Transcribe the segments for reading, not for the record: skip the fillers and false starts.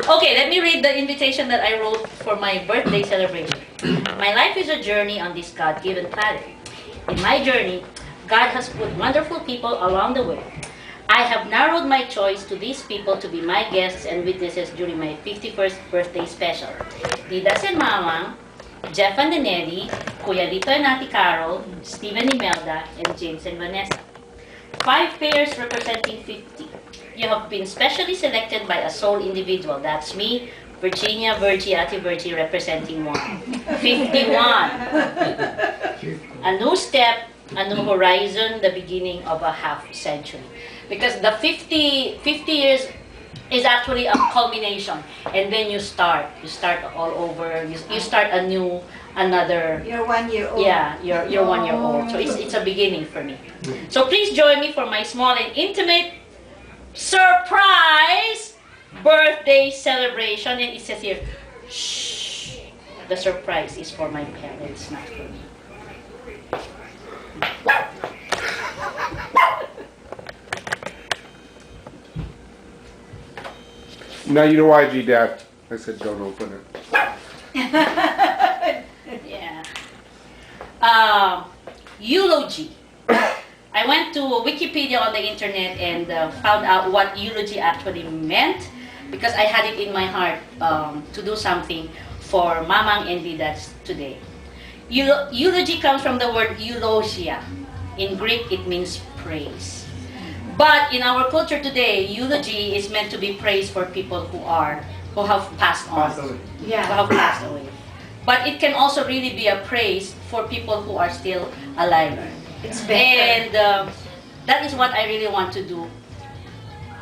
Okay, let me read the invitation that I wrote for my birthday celebration. My life is a journey on this God-given planet. In my journey, God has put wonderful people along the way. I have narrowed my choice to these people to be my guests and witnesses during my 51st birthday special. Didas and Mama, Jeff and Nelly, Kuya Lito and Ate Carol, Steven and Imelda, and James and Vanessa. 5 pairs representing 50. You have been specially selected by a sole individual. That's me, Virginia, Virgie, Ate Virgie, representing 1. 51. A new step, a new horizon, the beginning of a half century. Because the 50 years is actually a culmination. And then you start all over. You start another. You're 1 year old. Yeah, you're 1 year old. So it's a beginning for me. So please join me for my small and intimate surprise birthday celebration. And it says here, shh, the surprise is for my parents, not for me. Now you know why, G-Dad. I said don't open it. Yeah. Eulogy. I went to Wikipedia on the internet and found out what eulogy actually meant because I had it in my heart to do something for Mamang and Didads today. Eulogy comes from the word eulogia. In Greek, it means praise. But in our culture today, eulogy is meant to be praise for people who have passed on, who have passed away. But it can also really be a praise for people who are still alive. It's better. And that is what I really want to do.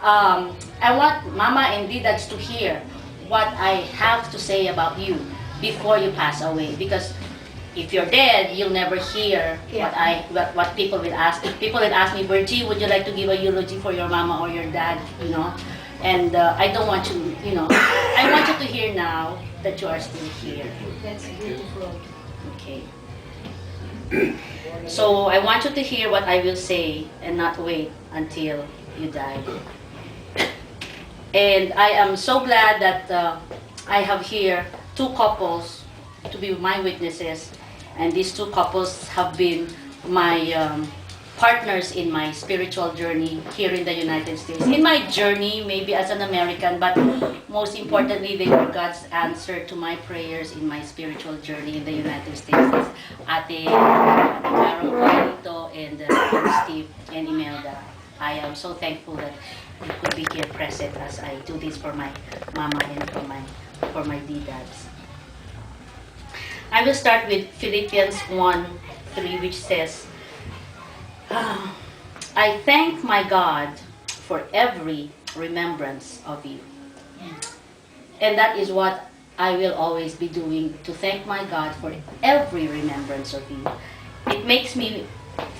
I want Mama and Didads to hear what I have to say about you before you pass away. Because if you're dead, you'll never hear what people will ask. If people will ask me, Virgie, would you like to give a eulogy for your mama or your dad? And I don't want you, I want you to hear now that you are still here. That's beautiful. Okay. So I want you to hear what I will say and not wait until you die. And I am so glad that I have here 2 couples to be my witnesses. And these 2 couples have been my partners in my spiritual journey here in the United States. In my journey, maybe as an American, but most importantly, they were God's answer to my prayers in my spiritual journey in the United States. Ate Carol, Juanito, and Steve and Imelda. I am so thankful that you could be here present as I do this for my mama and for my Didads. I will start with Philippians 1:3, which says, I thank my God for every remembrance of you. And that is what I will always be doing, to thank my God for every remembrance of you. It makes me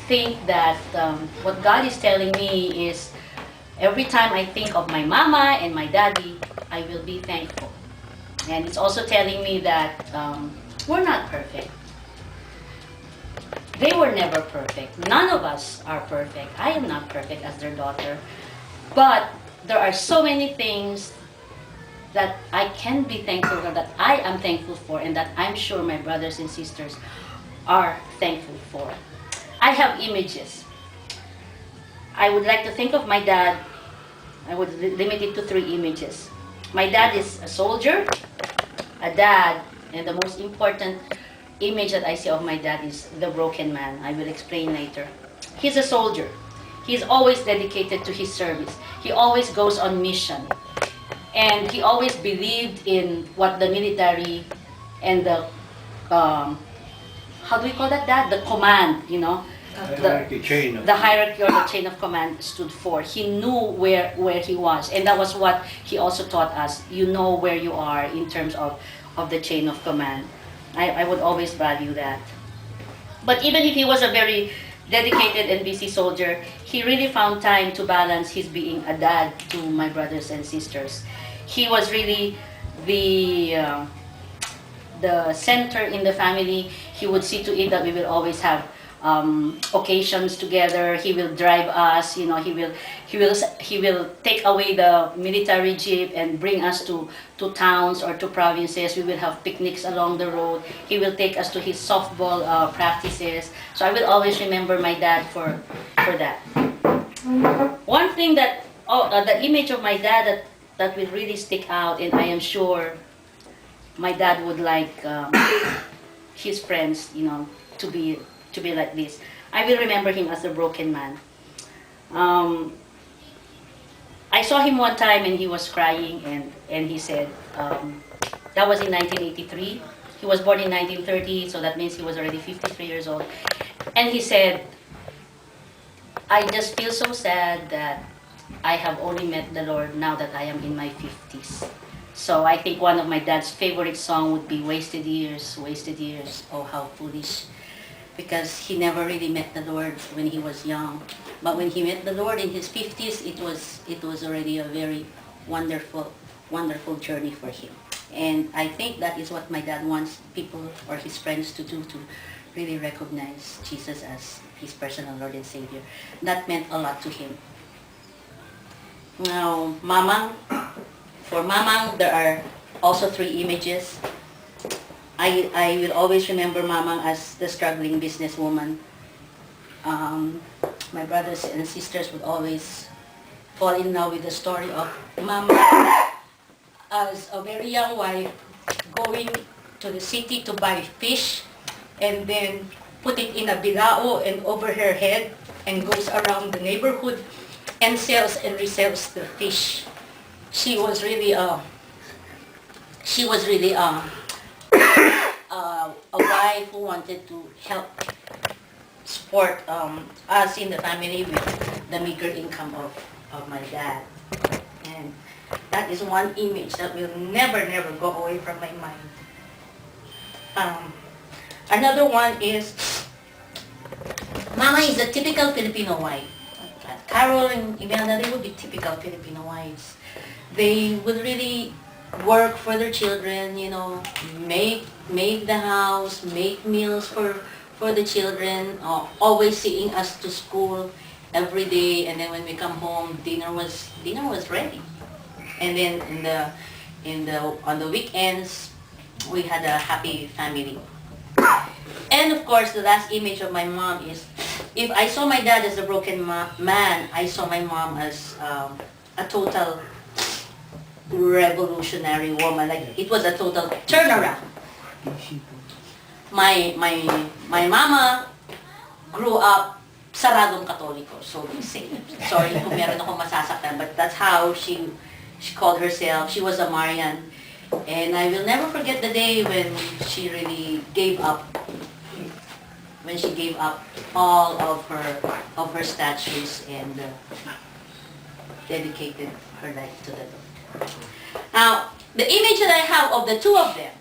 think that what God is telling me is, every time I think of my mama and my daddy, I will be thankful. And it's also telling me that we're not perfect. They were never perfect. None of us are perfect. I am not perfect as their daughter. But there are so many things that I can be thankful for, that I am thankful for, and that I'm sure my brothers and sisters are thankful for. I have images. I would like to think of my dad. I would limit it to 3 images. My dad is a soldier, a dad, and the most important image that I see of my dad is the broken man. I will explain later. He's a soldier. He's always dedicated to his service. He always goes on mission. And he always believed in what the military and the, how do we call that, Dad? The command, the hierarchy or the chain of command stood for. He knew where he was. And that was what he also taught us. You know where you are in terms of the chain of command. I would always value that. But even if he was a very dedicated and busy soldier, he really found time to balance his being a dad to my brothers and sisters. He was really the center in the family. He would see to it that we will always have occasions together. He will drive us. You know, he will take away the military jeep and bring us to towns or to provinces. We will have picnics along the road. He will take us to his softball practices. So I will always remember my dad for that. One thing that the image of my dad that will really stick out, and I am sure my dad would like his friends, you know, to be like this. I will remember him as a broken man. I saw him one time and he was crying, and he said, that was in 1983. He was born in 1930, so that means he was already 53 years old. And he said, I just feel so sad that I have only met the Lord now that I am in my 50s. So I think one of my dad's favorite song would be Wasted Years, oh how foolish. Because he never really met the Lord when he was young. But when he met the Lord in his 50s, it was already a very wonderful journey for him. And I think that is what my dad wants people or his friends to do, to really recognize Jesus as his personal Lord and Savior. That meant a lot to him. Now, Mamang, for Mamang, there are also 3 images. I will always remember Mamang as the struggling businesswoman. My brothers and sisters would always fall in love with the story of Mama as a very young wife going to the city to buy fish and then put it in a bilao and over her head and goes around the neighborhood and sells and resells the fish. She was really a wife who wanted to help support us in the family with the meager income of my dad. And that is one image that will never go away from my mind. Another one is, Mama is a typical Filipino wife. Carol and Imelda, they would be typical Filipino wives. They would really work for their children, you know, make the house, make meals for the children, always seeing us to school every day, and then when we come home, dinner was ready. And then on the weekends, we had a happy family. And of course, the last image of my mom is, if I saw my dad as a broken man, I saw my mom as a total revolutionary woman. Like, it was a total turnaround. My mama grew up saradong Katoliko, so they say. Sorry kung meron akong masasaktan, but that's how she called herself. She was a Marian. And I will never forget the day when she really gave up. When she gave up all of her statues and dedicated her life to the Lord. Now, the image that I have of the two of them,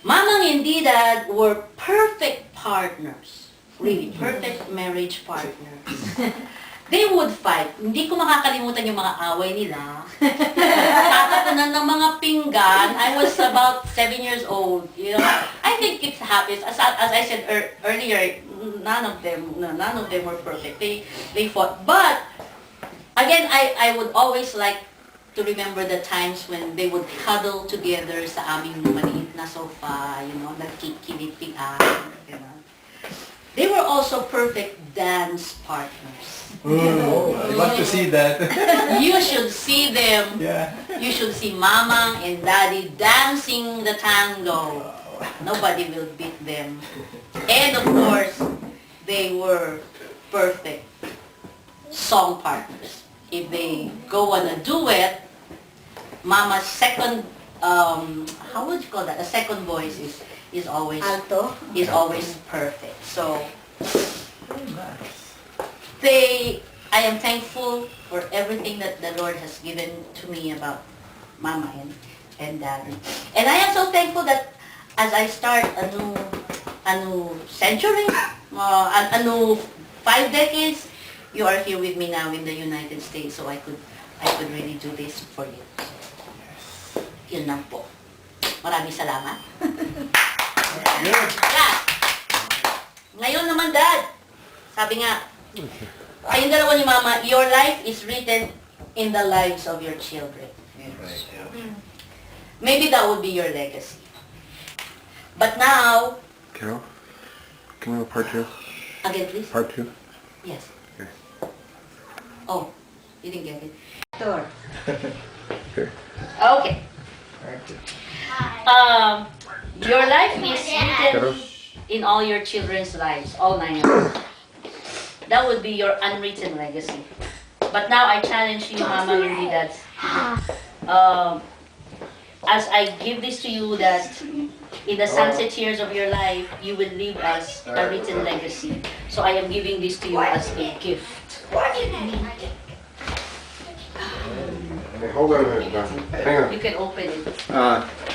Mamang and Dad were perfect partners. Really, perfect marriage partners. They would fight. Hindi ko makakalimutan yung mga away nila. Tatapunan ng mga pinggan. I was about 7 years old. You know, I think it happens. As I said earlier, none of them were perfect. They fought. But again, I would always like to remember the times when they would cuddle together sa aming maliit na sofa, you know, nagkikilitian, you know. They were also perfect dance partners. Oh, I'd love to see that. You should see them. Yeah. You should see Mama and Daddy dancing the tango. Nobody will beat them. And of course, they were perfect song partners. If they go on a duet, Mama's second, how would you call that? A second voice is always Alto. Is always perfect. So Very nice. I am thankful for everything that the Lord has given to me about Mama and Daddy. And I am so thankful that as I start a new century, a new 5 decades, you are here with me now in the United States, so I could really do this for you. Yun lang po. Maraming salamat. Good. Yeah. Ngayon naman, Dad. Sabi nga, kayong dalawa ni Mama, your life is written in the lives of your children. Maybe that would be your legacy. But now, Carol, can we go part 2? again please. Part 2? Yes. Okay. Oh, you didn't get it. Tor. Okay. Okay. Your life is Carol? written in all your children's lives, all 9 of them. That would be your unwritten legacy. But now I challenge you, Mama Lily, that as I give this to you, that in the sunset years of your life, you will leave us a written legacy. So I am giving this to you as a gift. Hey, hold on a minute, John. Hang You on. can open it.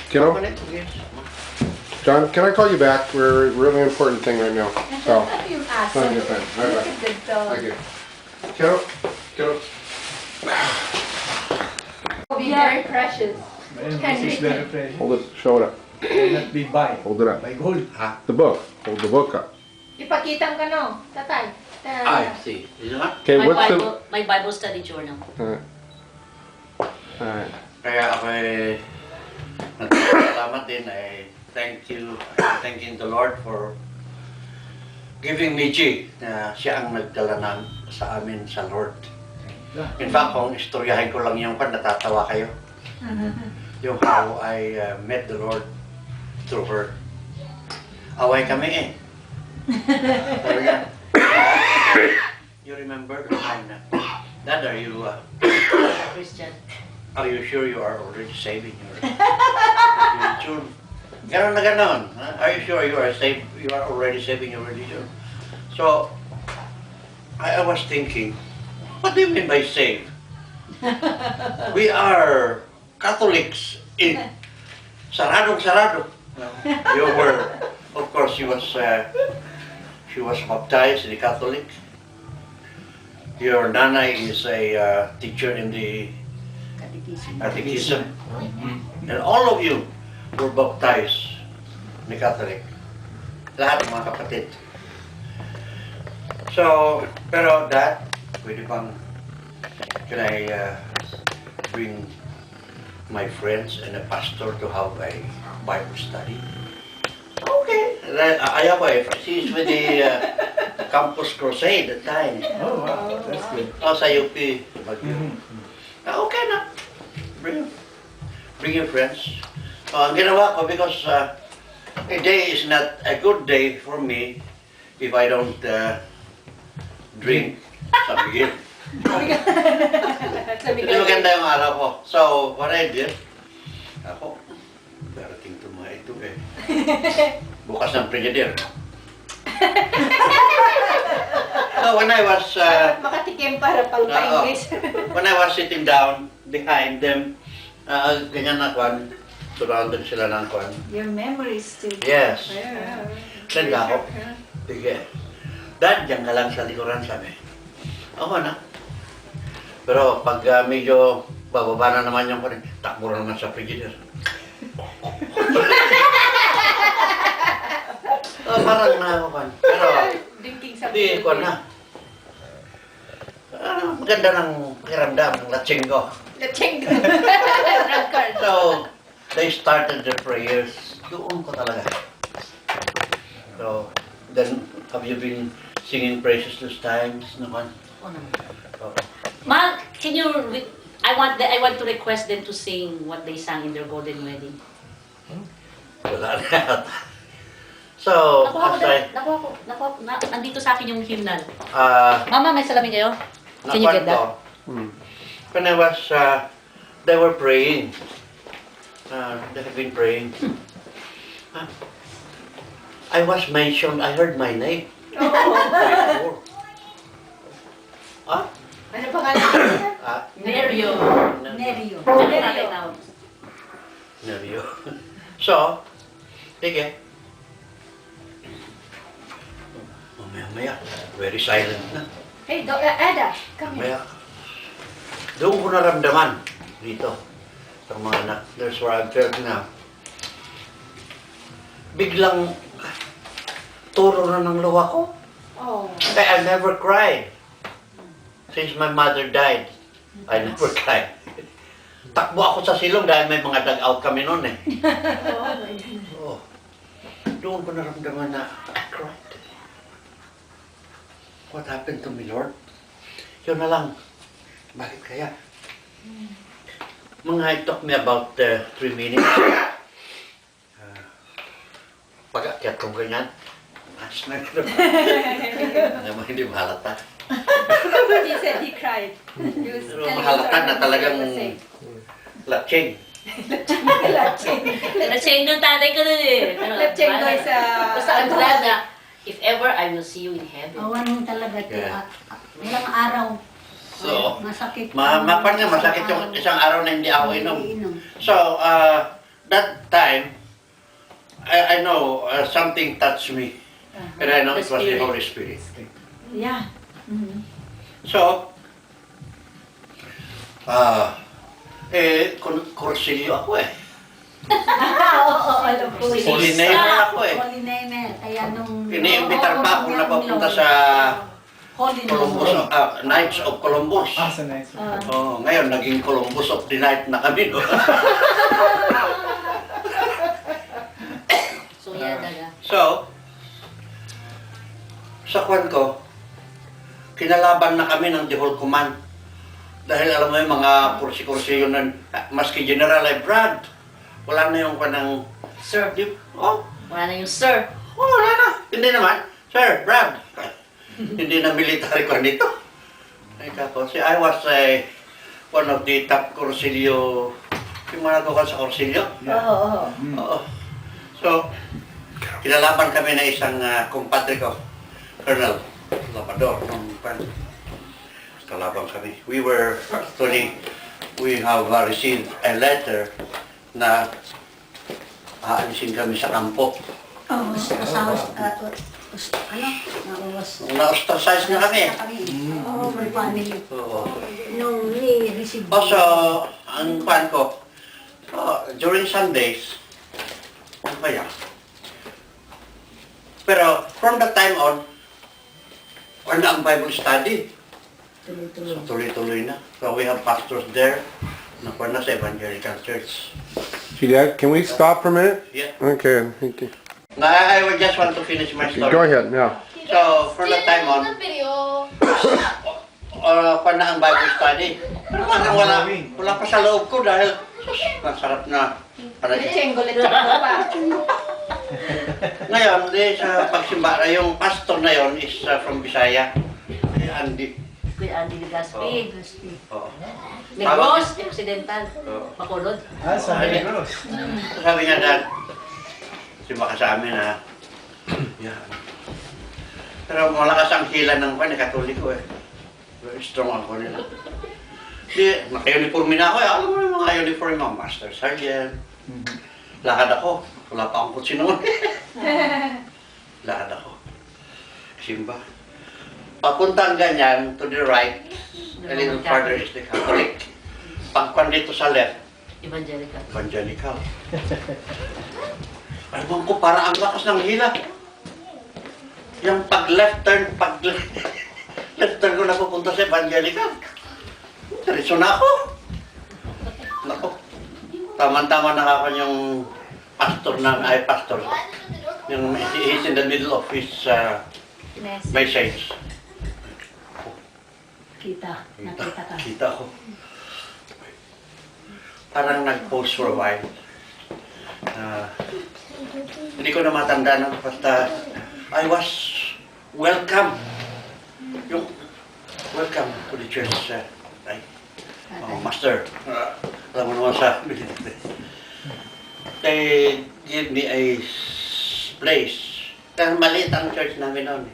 Kiddo? John, can I call you back? We're a really important thing right now. So, Yung it's aso. not a good time. Bye Look bye. at the dog. Thank you. Kiddo? Kiddo? Be very precious. And this is very precious. Hold it. Show it up. Cannot be buy. Hold it up. By gold. The book. Hold the book up. Ipakita ka no, tatay. I see. Is it not? Okay, My what's the... Bible study journal. Alright. Alright. Kaya ako ay nagpapasalamat din ay thanking the Lord for giving me G na siya ang nagdala sa amin sa Lord. In fact, kung istoryahin ko lang yung natatawa kayo. Yung how I met the Lord through her. Away kami eh. Sabi niya, you remember the time na, Dad, are you Christian. are you sure you are already saving your religion? Ganon na ganon. Are you sure you are already saving your religion? So, I was thinking, what do you mean by save? We are Catholics in sarado. You were, of course, she was baptized in the Catholic. Your nana is a teacher in the Catechism. And all of you were baptized in the Catholic. Lahat ng mga kapatid. So, pero Dad, pwede bang, can I bring my friends and a pastor to have a Bible study? Okay. Ayaw ko eh. She's with the Campus Crusade at the time. Oh, wow. That's good. Sa UP. Baguio. Okay na. Bring your friends. Ang ginawa ko, because a day is not a good day for me if I don't drink sa bigil. Hindi maganda yung araw ko. So, what I did, ako, darating to mga ito eh. Bukas ng brigadier. So, when I was Makatikim para pang English. when I was sitting down behind them, ganyan na kwan, surrounded sila ng kwan. Your memory is still. Yes. Then ako, sige. Dad, diyan ka lang sa likuran, sabi. Oo na. Pero pag medyo bababa na naman yung kwan, takbo na naman sa frigider. Parang na ako kwan. Pero, Drinking sa hindi kwan na. Maganda ng pakiramdam ng latsing ko. Lecheng drug card. So, they started their prayers. Doon ko talaga. So, then, have you been singing praises those times naman? Oh, naman. Oh. Ma, can you? I want to request them to sing what they sang in their golden wedding. Wala na. So, Nakuha ko, as I, nakuha ko, andito sa akin yung hymnal. uh, Mama, may salamin kayo? Can you get that? when I was, they were praying. They have been praying. I was mentioned, I heard my name. Before. Ano pangalan niya? Neryo. Neryo. Neryo. Neryo. So, sige. Maya, very silent na. Hey, Ada, come here. Maya, doon ko naramdaman dito sa mga anak. There's where I felt na biglang turo na ng luha ko. Oh. Kaya I never cried. Since my mother died, I never cried. Takbo ako sa silong dahil may mga dugout kami noon eh. Oh. Doon ko naramdaman na I cried. What happened to me, Lord? Yun na lang. Bakit kaya? Mga it took me about 3 minutes. Pag-akyat ko ganyan. Mas na naman hindi mahalata. He said he cried. He was Pero telling mahalata us na what talagang he was saying. latching. Natseng ng tatay ko nun eh. Natseng ko Basta I'm glad na if ever I will see you in heaven. Awan mo talaga ito. Yeah. Ilang araw. So, Masakit. mapan nga masakit yung isang araw na hindi ako inom. Inom. So, that time, I know something touched me. But I know The it was the Spirit. Holy Spirit. Yeah. So, kursilyo ako eh. Oo, alam ko. Holy name ako eh. Holy name. Kaya nung... Iniimbitar pa ako na papunta sa Holy Columbus, name. Knights of Columbus. Ah, so nice. Oh, ngayon, naging Columbus of the Night na kami. No? So yeah, daga. So, sa kwan ko, kinalaban na kami ng the whole command. Dahil alam mo yung mga kursi-kursi yun na, maski general ay Brad, wala na yung kwan ng, Sir. oh, Wala na yung sir. wala na. Hindi naman, Sir, Brad. Hindi na military kwan dito. Ay tapos, I was one of the top kursilyo, yung mga nagkukan sa kursilyo. Oo. Oo. So, kinalaban kami na isang kumpadre ko, Colonel Labrador. Kalaban kami. We were actually, we have received a letter na aalisin kami sa kampo. Oo. Asawas. Ano? Nawas. Na-ostracize na kami. Oo, may family. Oo. Nung ni-receive. Also, ang pan ko, during Sundays, ano ba yan? Pero from that time on, wala ang Bible study. Tuloy-tuloy. So, tuloy-tuloy na. So, we have pastors there na pa na sa Evangelical Church. See, Dad, can we stop for a minute? Yeah. Okay, thank you. I would just want to finish my story. Go ahead, yeah. So, from that time on, pa na ang Bible study. Pero parang wala pa sa loob ko dahil, sus, masarap na. Parang, Let's pa. ngayon, sa pagsimba, yung pastor na yon is from Bisaya. Andy. Kuya Andy Legaspi. Oo. Negros, Occidental. Oo. Bacolod. Ah, sa Negros. Sabi niya, Dad, simba ka sa amin ha. Yan. Pero malakas ang hila ng Katoliko eh. Very strong ako nila. Di, naka-uniforme na ako eh. Alam mo yung mga uniforme, mga master sergeant. Lakad ako. Wala pa akong kutsi noon. Lakad ako. Simba. Papuntang ganyan, to the right, a little further is the Catholic. Pagkwan dito sa left, Evangelical. Evangelical. Alam ko, parang ang lakas ng hila. Yung pag-left turn left turn ko na pupunta sa Evangelical. Diretso na ako. Nako. Tama-tama nakakan yung pastor. Yung he's in the middle of his message. Nakita ka. Kita ko. Parang nag-pause for a while. Hindi ko na matanda na basta I was welcome. Yung welcome to the church. Right? Master, alam mo naman sa military. They give me a place. Dahil maliit ang church namin noon.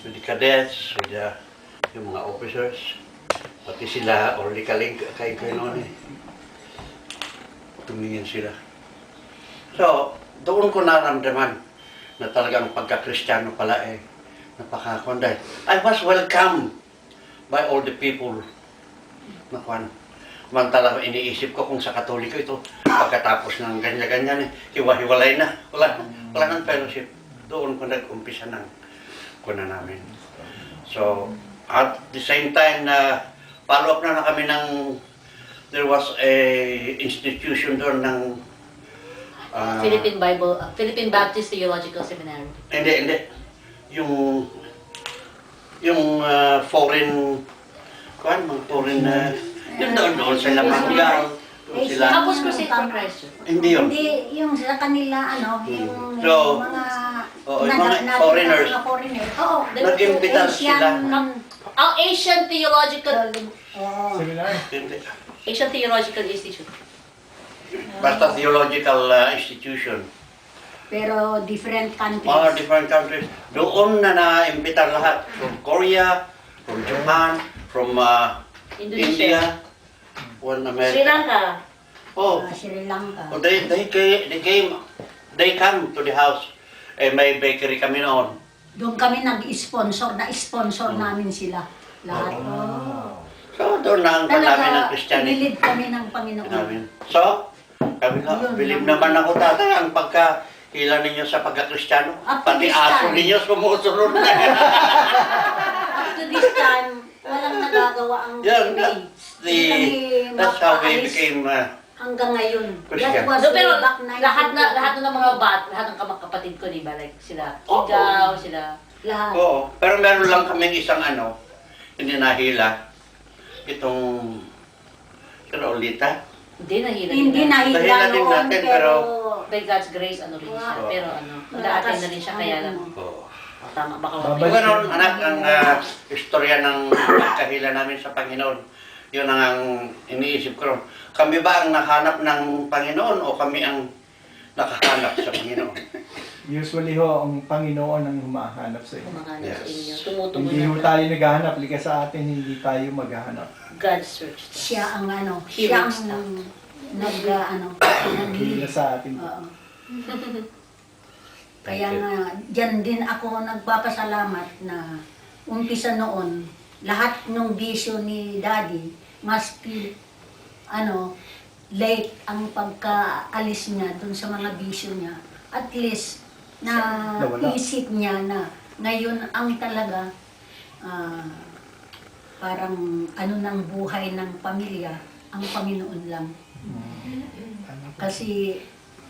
With the cadets, with yung mga officers, pati sila, orly kaling kayo noon eh. Tumingin sila. So, doon ko naramdaman na talagang pagka-Kristiyano pala eh, napakakonday. I was welcomed by all the people na kwan. Mantala iniisip ko kung sa Katoliko ito, pagkatapos ng ganyan-ganyan eh, hiwa-hiwalay na. Wala nang fellowship. doon ko nag-umpisa ng kuna namin. So, at the same time na follow up na kami ng, there was a institution doon ng Philippine Baptist Theological Seminary. hindi. Yung foreign, mga foreign yung doon sila Manggal, doon sila, Campus Crusade for Christ. hindi yun. Hindi, yung sa kanila, yung So, mga yung mga foreigners. Mga foreigners. Oo. Nag-imbita sila. Ang Asian Theological Seminar. Asian Theological Institute. Basta theological institution. Pero different countries. Mga different countries. Doon na na-imbita lahat. From Korea, from Japan, from India, one America. Sri Lanka. Oh, Sri Lanka. oh, they come to the house. May bakery kami noon. Doon kami nag-sponsor, na-sponsor namin sila. Lahat. So, doon na ang namin ng Christianity. Pinilid kami ng Panginoon. Namin. So, kami nga, Yun bilib lang. naman ako tatay ang pagkahila ninyo sa pagka-Kristiyano. Up to Pati this aso time. ninyo sumusunod na. Up to this time, walang nagagawa ang Yeah, Hindi kami that's how we mapaalis became hanggang ngayon. Christian. That was So, pero way back lahat 1950. ng mga lahat ng kapatid ko, di ba? Like sila Oo. Kigaw, sila. Lahat. Oo, pero meron lang kaming isang hindi nahila. Itong Ulita. Hindi nahila. Hindi nila. nahila Nahila din noon, natin, pero By God's grace, ano rin siya. Wow. Pero nag-a-attend na rin siya, kaya lang. Oo. Tama, baka Babalik. Ganon, anak, ang istorya ng pagkahila namin sa Panginoon. Yun ang iniisip ko. Kami ba ang nahanap ng Panginoon o kami ang nakahanap sa Panginoon? Usually ho, ang Panginoon ang humahanap sa inyo. kumahanap sa Yes. inyo. Tumutugon Hindi ho na tayo naghahanap. Lika sa atin, hindi tayo maghahanap. God searched us. siya ang He siya reached ang out. Hindi sa atin. Oo. Kaya nga, dyan din ako nagpapasalamat na umpisa noon, lahat ng bisyo ni Daddy, maski, late ang pagkaalis niya dun sa mga bisyo niya. At least, na Nawala. isip niya na ngayon ang talaga, parang ng buhay ng pamilya, ang Panginoon lang. Kasi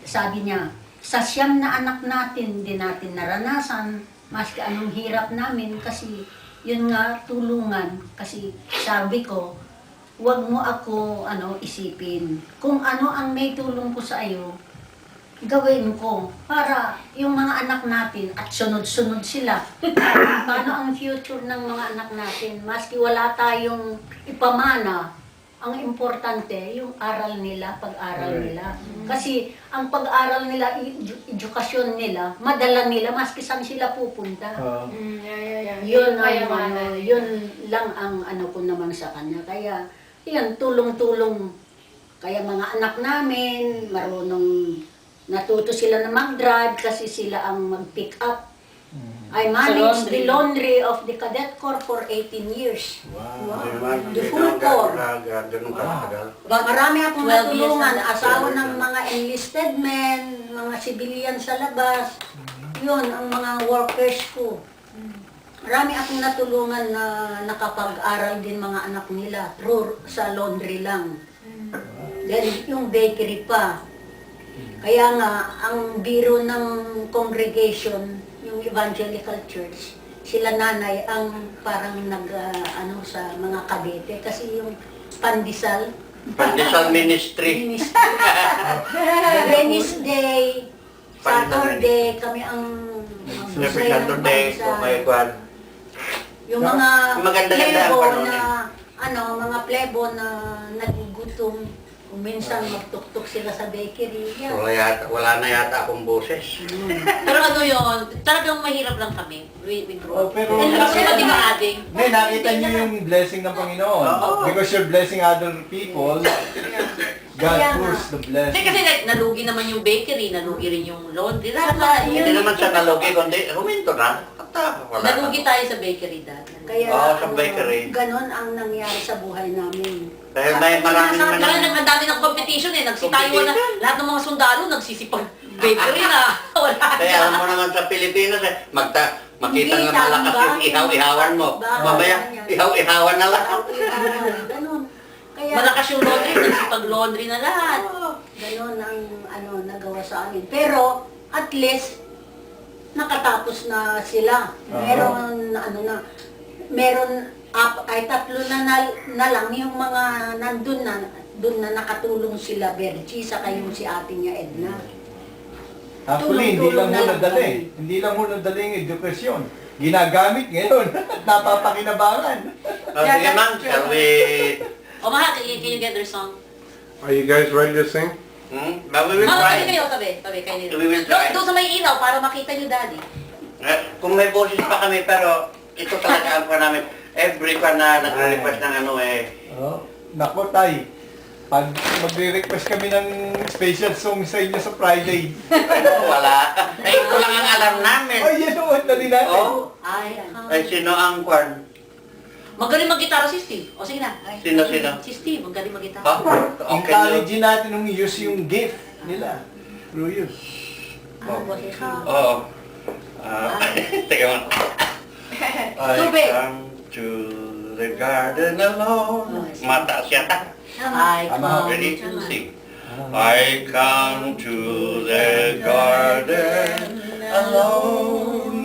sabi niya, sa siyam na anak natin, di natin naranasan, maski anong hirap namin, kasi yun nga, tulungan. Kasi sabi ko, huwag mo ako isipin. Kung ano ang may tulong ko sa iyo, gawin ko para yung mga anak natin at sunod-sunod sila. Paano ang future ng mga anak natin? Maski wala tayong ipamana, ang importante, yung aral nila, pag-aral nila. Kasi ang pag-aral nila, edukasyon nila, madala nila, maski saan sila pupunta. Yun yun lang ang ko naman sa kanya. Kaya, yun, tulong-tulong. Kaya mga anak namin, marunong natuto sila na mag-drive kasi sila ang mag-pick up. I managed the laundry of the cadet corps for 18 years. The full corps. Marami akong 12 years natulungan, na. asawa ng mga enlisted men, mga civilian sa labas. Yun, ang mga workers ko. Marami akong natulungan na nakapag-aral din mga anak nila through sa laundry lang. Then yung bakery pa. Kaya nga, ang biro ng congregation, yung evangelical church, sila nanay ang parang sa mga kadete. Kasi yung pandesal Ministry. Wednesday, Saturday, kami ang Every Saturday, yung mga Maganda-ganda ang plebo panahon na mga plebo na nagugutom, kung minsan magtuktok sila sa bakery. Yan. Wala na yata akong boses. Pero yun, talagang mahirap lang kami. We grew Oh, up. pero- And kasi madiba ading. May nakita niyo yung blessing ng Panginoon. Because you're blessing other people, God Kaya nga. pours the Hindi blessing. kasi nalugi naman yung bakery, nalugi rin yung laundry. Lahat Hindi naman siya nalugi, kundi huminto na. Wala nalugi tayo sa bakery dati. Kaya sa bakery. ganon ang nangyari sa buhay namin. Dahil may maraming Parang ang dami ng competition eh. nagsitayo na. Lahat ng mga sundalo nagsisipag bakery na. Wala Kaya na. alam mo naman sa Pilipinas, makita Hindi, nga malakas yung tama. ihaw-ihawan mo. Mamaya, ihaw-ihawan na lang. Ganon. Kaya, Malakas yung laundry, nagsipag-laundry na lahat. ganon ang nagawa sa amin. Pero, at least, nakatapos na sila. Meron, ay tatlo na lang yung mga nandun na nakatulong sila, Berchi, saka yung si ate niya, Edna. Actually, hindi lang Tulong-tulong na mo lang nadali. kami. Hindi lang mo nadali yung edukasyon. Ginagamit ngayon. Napapakinabangan. Sige man, shall we... O Maha, can you get their song? Are you guys ready to sing? But we will Tabi try. kayo, tabi kayo. We will try. Doon sa may ilaw para makita niyo, Daddy. Kung may boses pa kami, pero ito talaga ang pa namin. Every pa na nag-request ng ano Oh, nako, Tay. Pag magre-request kami ng special song sa inyo sa Friday. wala. Ito lang ang alam namin. Ay, yan o, dali natin. Oh, Ay, sino ang kwan? magaling mag-gitara si Steve. O sige na. Sino? Si Steve, magaling mag-gitara. Okay. Encourage natin ng use yung gift nila. Through you. Oo. Teka mo. I Tubig. come to the garden alone. Mataas yata. I come Ready to to sing. I come to the garden alone.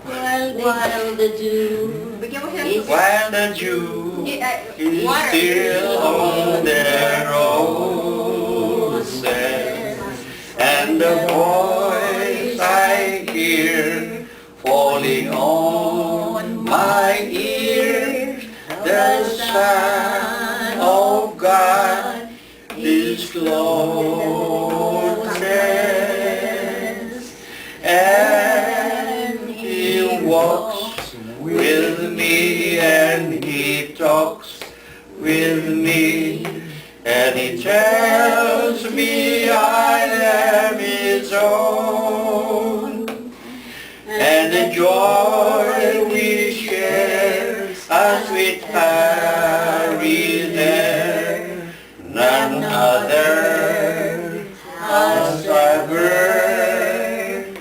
while the dew Bigyan mo siya is While the dew is still on the roses, and the voice I hear falling on my ear, the Son of God discloses, and He walks with me, and He talks with me, and He tells me I am His own, and the joy we share as we tarry there, none other has ever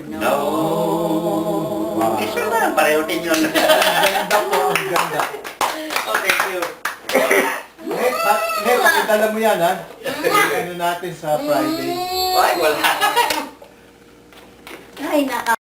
known. Isa na, pareho din yun. Ang ganda po, ang ganda. Oh, thank you. Pakitala mo yan, ha? Ano natin sa Friday. Ay, wala. Ay,